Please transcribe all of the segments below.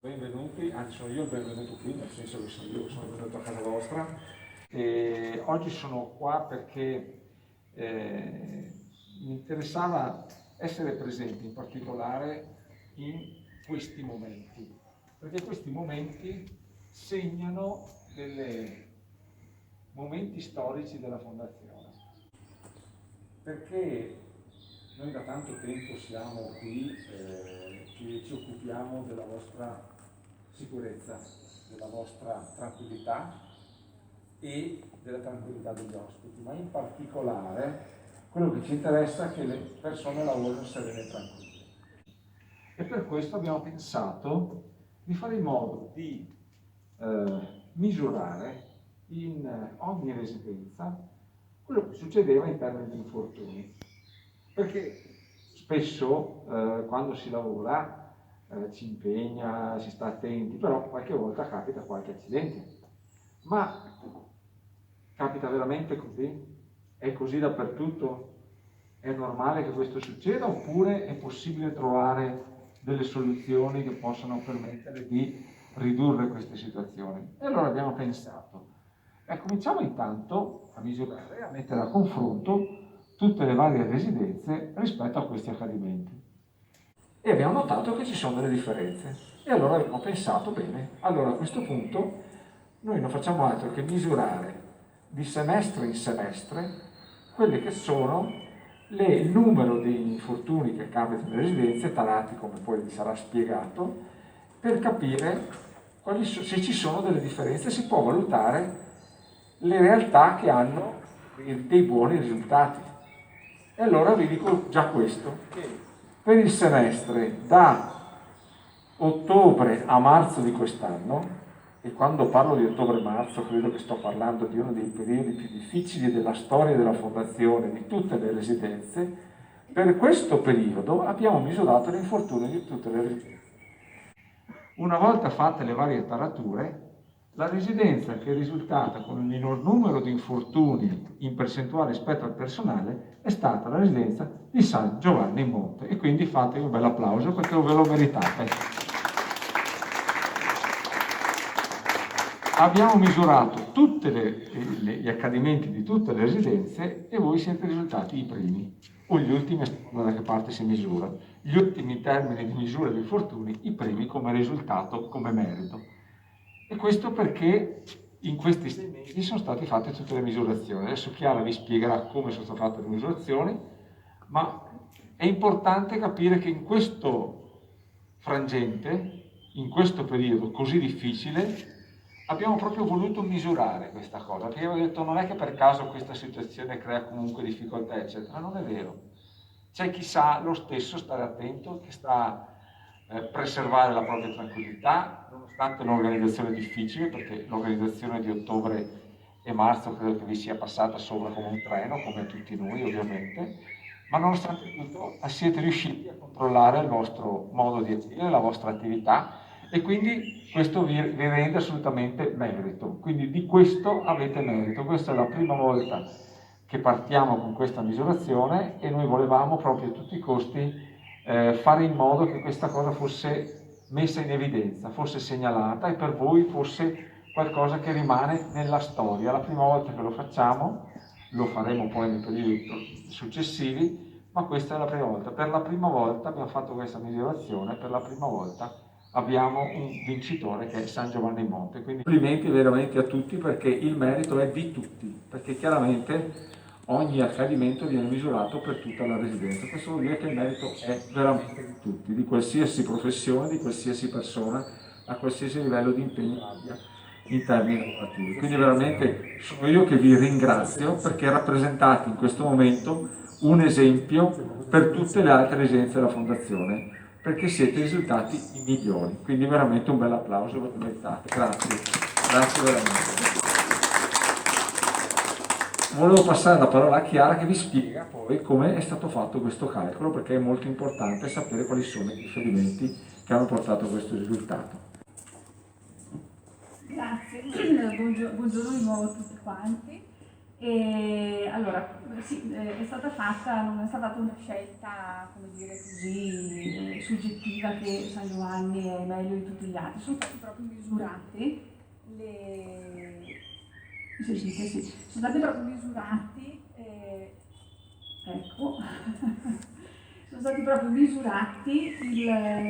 Benvenuti, anzi sono io il benvenuto qui, nel senso che sono io che sono venuto a casa vostra. E oggi sono qua perché mi interessava essere presente in particolare in questi momenti, perché questi momenti segnano dei momenti storici della Fondazione. Perché noi da tanto tempo siamo qui che ci occupiamo della vostra sicurezza, della vostra tranquillità e della tranquillità degli ospiti, ma in particolare quello che ci interessa è che le persone lavorino serene e tranquille. E per questo abbiamo pensato di fare in modo di misurare in ogni residenza quello che succedeva in termini di infortuni. Perché spesso quando si lavora ci impegna, si sta attenti, però qualche volta capita qualche accidente. Ma capita veramente così? È così dappertutto? È normale che questo succeda oppure è possibile trovare delle soluzioni che possano permettere di ridurre queste situazioni? E allora abbiamo pensato, cominciamo intanto a misurare, a mettere a confronto tutte le varie residenze rispetto a questi accadimenti. E abbiamo notato che ci sono delle differenze. E allora abbiamo pensato, bene, allora a questo punto noi non facciamo altro che misurare di semestre in semestre quelli che sono il numero di infortuni che capitano nelle residenze, talati come poi vi sarà spiegato, per capire se ci sono delle differenze, si può valutare le realtà che hanno dei buoni risultati. E allora vi dico già questo, che per il semestre da ottobre a marzo di quest'anno, e quando parlo di ottobre-marzo credo che sto parlando di uno dei periodi più difficili della storia della fondazione, di tutte le residenze, per questo periodo abbiamo misurato l'infortunio di tutte le residenze. Una volta fatte le varie tarature, la residenza che è risultata con il minor numero di infortuni in percentuale rispetto al personale è stata la residenza di San Giovanni in Monte, e quindi fatevi un bel applauso perché ve lo meritate. Abbiamo misurato tutti gli accadimenti di tutte le residenze e voi siete risultati i primi, o gli ultimi, a seconda da che parte si misura. Gli ultimi in termini di misura di infortuni, i primi come risultato, come merito. E questo perché in questi 6 mesi sono state fatte tutte le misurazioni. Adesso Chiara vi spiegherà come sono state fatte le misurazioni, ma è importante capire che in questo frangente, in questo periodo così difficile, abbiamo proprio voluto misurare questa cosa, perché abbiamo detto non è che per caso questa situazione crea comunque difficoltà, eccetera, non è vero. C'è chi sa lo stesso stare attento, che sta preservare la propria tranquillità, nonostante un'organizzazione difficile, perché l'organizzazione di ottobre e marzo credo che vi sia passata sopra come un treno, come a tutti noi ovviamente, ma nonostante tutto siete riusciti a controllare il vostro modo di agire, la vostra attività, e quindi questo vi rende assolutamente merito. Quindi di questo avete merito. Questa è la prima volta che partiamo con questa misurazione e noi volevamo proprio a tutti i costi fare in modo che questa cosa fosse messa in evidenza, fosse segnalata e per voi fosse qualcosa che rimane nella storia. La prima volta che lo facciamo, lo faremo poi nei periodi successivi, ma questa è la prima volta. Per la prima volta abbiamo fatto questa misurazione, per la prima volta abbiamo un vincitore che è San Giovanni in Monte. Quindi complimenti veramente a tutti perché il merito è di tutti, perché chiaramente ogni accadimento viene misurato per tutta la residenza. Questo vuol dire che il merito è veramente di tutti, di qualsiasi professione, di qualsiasi persona, a qualsiasi livello di impegno abbia in termini lavorativi. Quindi veramente sono io che vi ringrazio perché rappresentate in questo momento un esempio per tutte le altre residenze della Fondazione, perché siete risultati i migliori. Quindi veramente un bel applauso ve lo meritate. Grazie, grazie veramente. Volevo passare la parola a Chiara che vi spiega poi come è stato fatto questo calcolo, perché è molto importante sapere quali sono i riferimenti che hanno portato a questo risultato. Grazie, buongiorno di nuovo a tutti quanti. E allora, sì, è stata fatta, non è stata fatta una scelta, come dire, così soggettiva che San Giovanni è meglio di tutti gli altri, sono stati proprio misurati mi sentite? Sì. Sono stati proprio misurati, ecco, sono stati proprio misurati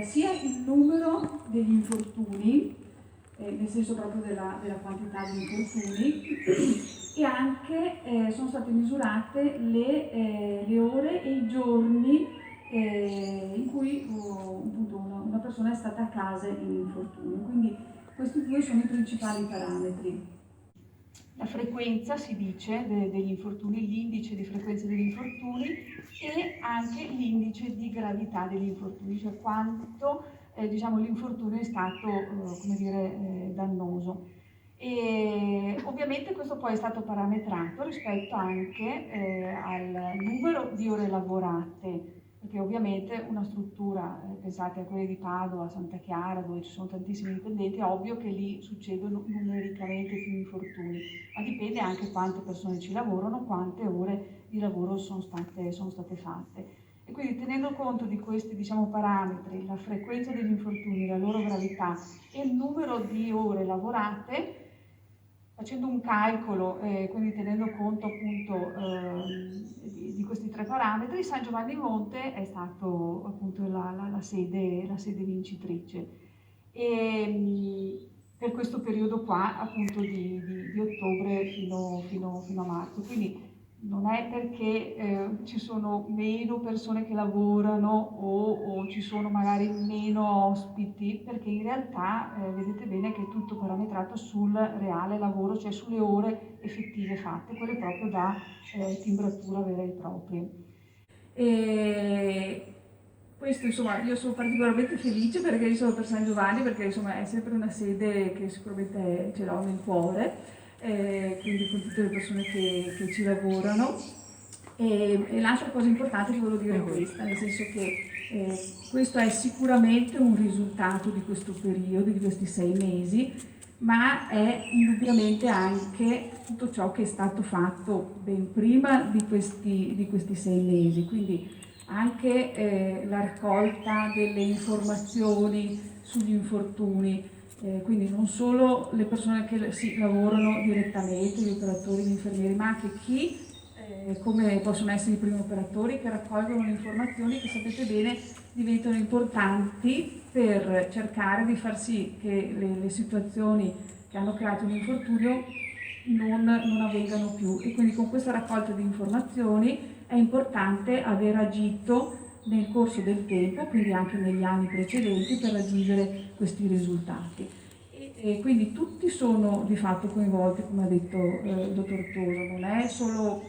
sia il numero degli infortuni, nel senso proprio della quantità di infortuni, e anche sono state misurate le ore e i giorni in cui appunto una persona è stata a casa in infortunio. Quindi questi due sono i principali parametri. La frequenza, si dice, degli infortuni, l'indice di frequenza degli infortuni e anche l'indice di gravità degli infortuni, cioè quanto diciamo, l'infortunio è stato come dire, dannoso. E ovviamente questo poi è stato parametrato rispetto anche al numero di ore lavorate, perché ovviamente una struttura, pensate a quelle di Padova, Santa Chiara, dove ci sono tantissimi dipendenti, è ovvio che lì succedono numericamente più infortuni, ma dipende anche quante persone ci lavorano, quante ore di lavoro sono state fatte. E quindi tenendo conto di questi diciamo, parametri, la frequenza degli infortuni, la loro gravità e il numero di ore lavorate, facendo un calcolo, quindi tenendo conto appunto di questi tre parametri, San Giovanni Monte è stato appunto la sede vincitrice. E per questo periodo qua appunto di ottobre fino a marzo. Quindi non è perché ci sono meno persone che lavorano o ci sono magari meno ospiti, perché in realtà vedete bene che è tutto parametrato sul reale lavoro, cioè sulle ore effettive fatte, quelle proprio da timbratura vera e propria. E questo insomma io sono particolarmente felice perché sono per San Giovanni, perché insomma è sempre una sede che sicuramente ce l'ho nel cuore, quindi con tutte le persone che ci lavorano. E l'altra cosa importante che volevo dire è questa, nel senso che questo è sicuramente un risultato di questo periodo, di questi 6 mesi, ma è indubbiamente anche tutto ciò che è stato fatto ben prima di questi 6 mesi, quindi anche la raccolta delle informazioni sugli infortuni, quindi non solo le persone che lavorano direttamente, gli operatori, gli infermieri, ma anche chi, come possono essere i primi operatori, che raccolgono le informazioni che sapete bene diventano importanti per cercare di far sì che le situazioni che hanno creato un infortunio non avvengano più. E quindi con questa raccolta di informazioni è importante aver agito nel corso del tempo, quindi anche negli anni precedenti, per raggiungere questi risultati. E quindi tutti sono di fatto coinvolti, come ha detto il dottor Toso, non è solo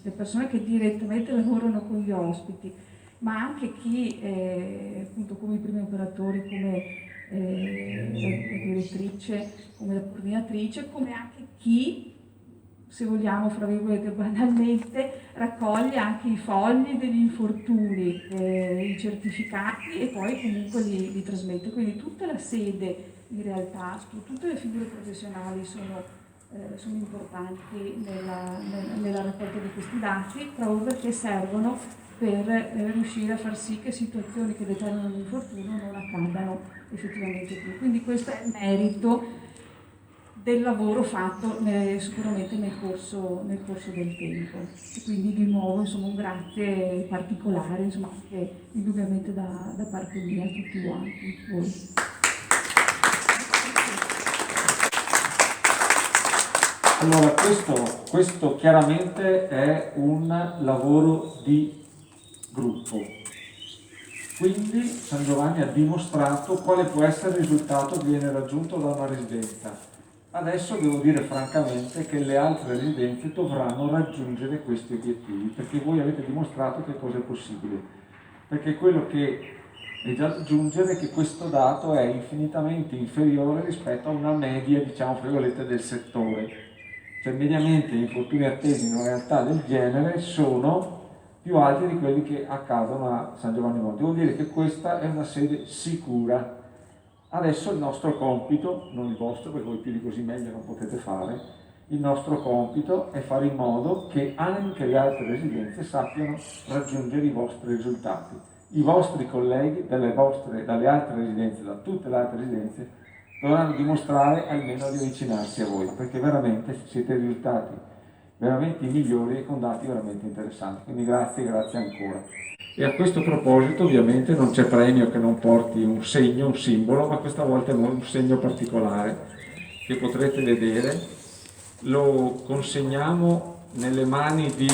le persone che direttamente lavorano con gli ospiti, ma anche chi, appunto come i primi operatori, come la direttrice, come la coordinatrice, come anche chi, se vogliamo, fra virgolette, banalmente, raccoglie anche i fogli degli infortuni, i certificati e poi comunque li trasmette. Quindi tutta la sede, in realtà, tutte le figure professionali sono importanti nella raccolta di questi dati, proprio perché servono per riuscire a far sì che situazioni che determinano l'infortunio non accadano effettivamente più. Quindi questo è il merito del lavoro fatto sicuramente nel corso del tempo. E quindi di nuovo insomma, un grazie particolare, insomma, anche indubbiamente da parte mia a tutti voi. Allora, questo chiaramente è un lavoro di gruppo. Quindi San Giovanni ha dimostrato quale può essere il risultato che viene raggiunto da una residenza. Adesso devo dire francamente che le altre residenze dovranno raggiungere questi obiettivi, perché voi avete dimostrato che cosa è possibile. Perché quello che è già da aggiungere è che questo dato è infinitamente inferiore rispetto a una media, diciamo, fra virgolette, del settore. Cioè mediamente gli infortuni attesi in una realtà del genere sono più alti di quelli che accadono a San Giovanni Monte. Vuol dire che questa è una sede sicura. Adesso il nostro compito, non il vostro, perché voi più di così meglio non potete fare, Il nostro compito è fare in modo che anche le altre residenze sappiano raggiungere i vostri risultati. I vostri colleghi dalle altre residenze, da tutte le altre residenze, dovranno dimostrare almeno di avvicinarsi a voi, perché veramente siete risultati veramente i migliori e con dati veramente interessanti. Quindi grazie, grazie ancora. E a questo proposito ovviamente non c'è premio che non porti un segno, un simbolo, ma questa volta è un segno particolare che potrete vedere. Lo consegniamo nelle mani di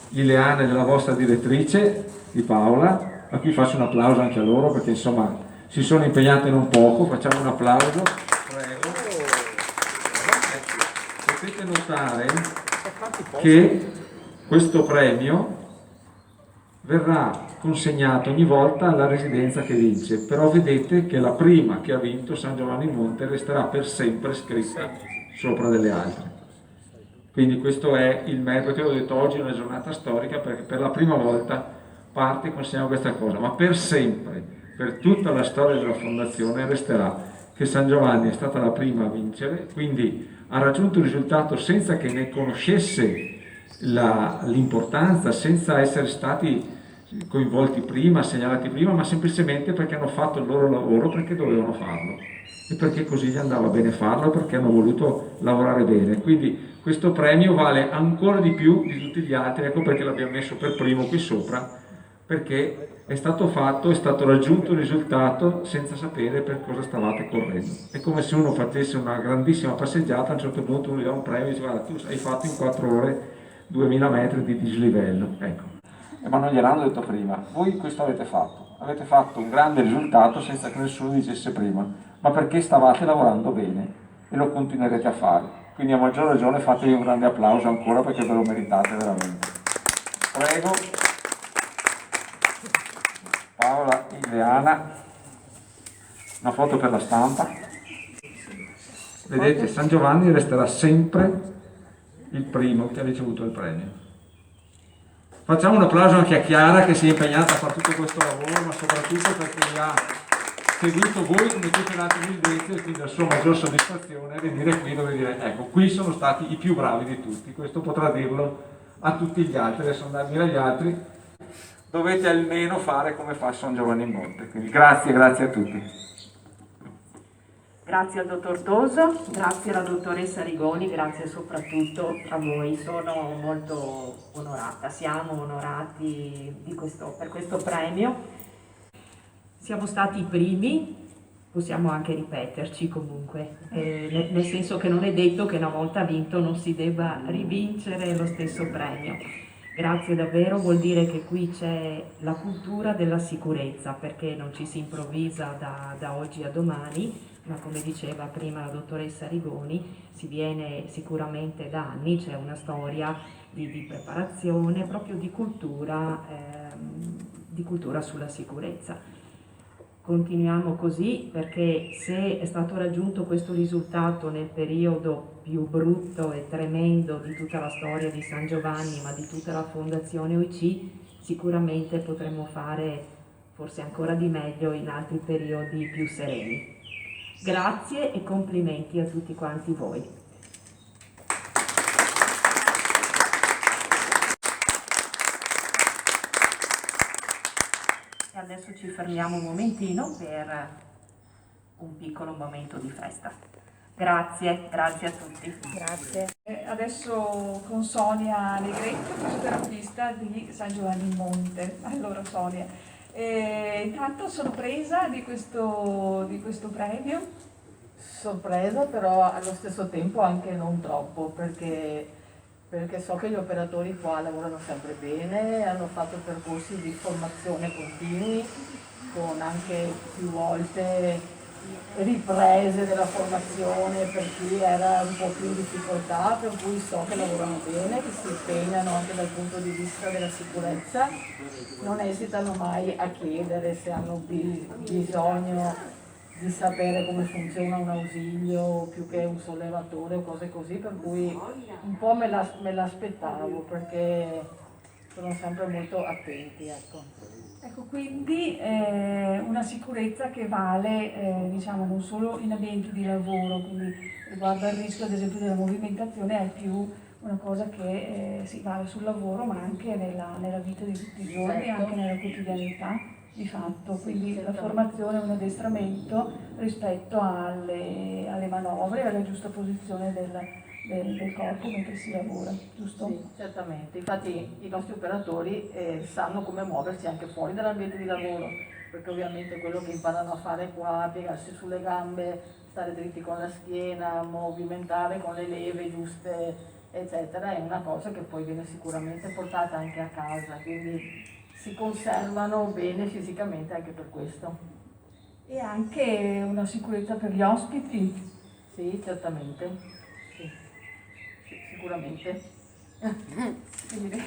Ileana, della vostra direttrice, di Paola, a cui faccio un applauso anche a loro perché insomma si sono impegnate non poco. Facciamo un applauso, prego. Potete notare che questo premio verrà consegnato ogni volta alla residenza che vince, però vedete che la prima che ha vinto, San Giovanni in Monte, resterà per sempre scritta sopra delle altre. Quindi questo è il merito che ho detto oggi, è una giornata storica perché per la prima volta parte e consegniamo questa cosa, ma per sempre, per tutta la storia della fondazione resterà che San Giovanni è stata la prima a vincere, quindi ha raggiunto il risultato senza che ne conoscesse l'importanza, senza essere stati coinvolti prima, segnalati prima, ma semplicemente perché hanno fatto il loro lavoro perché dovevano farlo e perché così gli andava bene farlo, perché hanno voluto lavorare bene. Quindi questo premio vale ancora di più di tutti gli altri, ecco perché l'abbiamo messo per primo qui sopra, perché è stato fatto, è stato raggiunto il risultato senza sapere per cosa stavate correndo. È come se uno facesse una grandissima passeggiata, a un certo punto uno gli dà un premio e dice guarda tu hai fatto in 4 ore 2000 metri di dislivello, ecco. Ma non gliel'hanno detto prima, voi questo avete fatto un grande risultato senza che nessuno dicesse prima, ma perché stavate lavorando bene e lo continuerete a fare. Quindi a maggior ragione fatevi un grande applauso ancora perché ve lo meritate veramente. Prego, Paola, Ileana, una foto per la stampa. Vedete, San Giovanni resterà sempre il primo che ha ricevuto il premio. Facciamo un applauso anche a Chiara che si è impegnata a fare tutto questo lavoro, ma soprattutto perché vi ha seguito voi come tutte le altre residenze e quindi la sua maggior soddisfazione è venire qui dove dire ecco, qui sono stati i più bravi di tutti. Questo potrà dirlo a tutti gli altri. Adesso andare a dire agli altri, dovete almeno fare come fa San Giovanni in Monte. Quindi grazie, grazie a tutti. Grazie al dottor Toso, grazie alla dottoressa Rigoni, grazie soprattutto a voi. Sono molto onorata, siamo onorati per questo premio. Siamo stati i primi, possiamo anche ripeterci comunque, nel senso che non è detto che una volta vinto non si debba rivincere lo stesso premio. Grazie davvero, vuol dire che qui c'è la cultura della sicurezza, perché non ci si improvvisa da oggi a domani, ma come diceva prima la dottoressa Rigoni, si viene sicuramente da anni, c'è una storia di preparazione, proprio di cultura sulla sicurezza. Continuiamo così perché se è stato raggiunto questo risultato nel periodo più brutto e tremendo di tutta la storia di San Giovanni, ma di tutta la Fondazione OIC, sicuramente potremo fare forse ancora di meglio in altri periodi più sereni. Grazie e complimenti a tutti quanti voi. E adesso ci fermiamo un momentino per un piccolo momento di festa. Grazie, grazie a tutti. Grazie. Adesso con Sonia Negretto, fisioterapista di San Giovanni in Monte. Allora Sonia, intanto sorpresa di questo premio? Sorpresa, però allo stesso tempo anche non troppo, perché so che gli operatori qua lavorano sempre bene, hanno fatto percorsi di formazione continui, con anche più volte riprese della formazione per chi era un po' più in difficoltà, per cui so che lavorano bene, che si impegnano anche dal punto di vista della sicurezza, non esitano mai a chiedere se hanno bisogno di sapere come funziona un ausilio più che un sollevatore o cose così, per cui un po' me l'aspettavo perché sono sempre molto attenti, ecco. Ecco, quindi una sicurezza che vale diciamo, non solo in ambienti di lavoro, quindi riguardo al rischio ad esempio della movimentazione, è più una cosa che si vale sul lavoro ma anche nella vita di tutti i giorni, Certo. anche nella quotidianità di fatto. Sì, Quindi la certamente. formazione è un addestramento rispetto alle manovre e alla giusta posizione del corpo mentre si lavora, giusto? Sì, certamente. Infatti i nostri operatori sanno come muoversi anche fuori dall'ambiente di lavoro, perché ovviamente quello che imparano a fare qua, piegarsi sulle gambe, stare dritti con la schiena, movimentare con le leve giuste, eccetera, è una cosa che poi viene sicuramente portata anche a casa, quindi si conservano bene fisicamente anche per questo. E anche una sicurezza per gli ospiti. Sì, certamente. Sì, sì, sicuramente. Bene,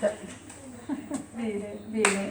Cioè, bene, bene.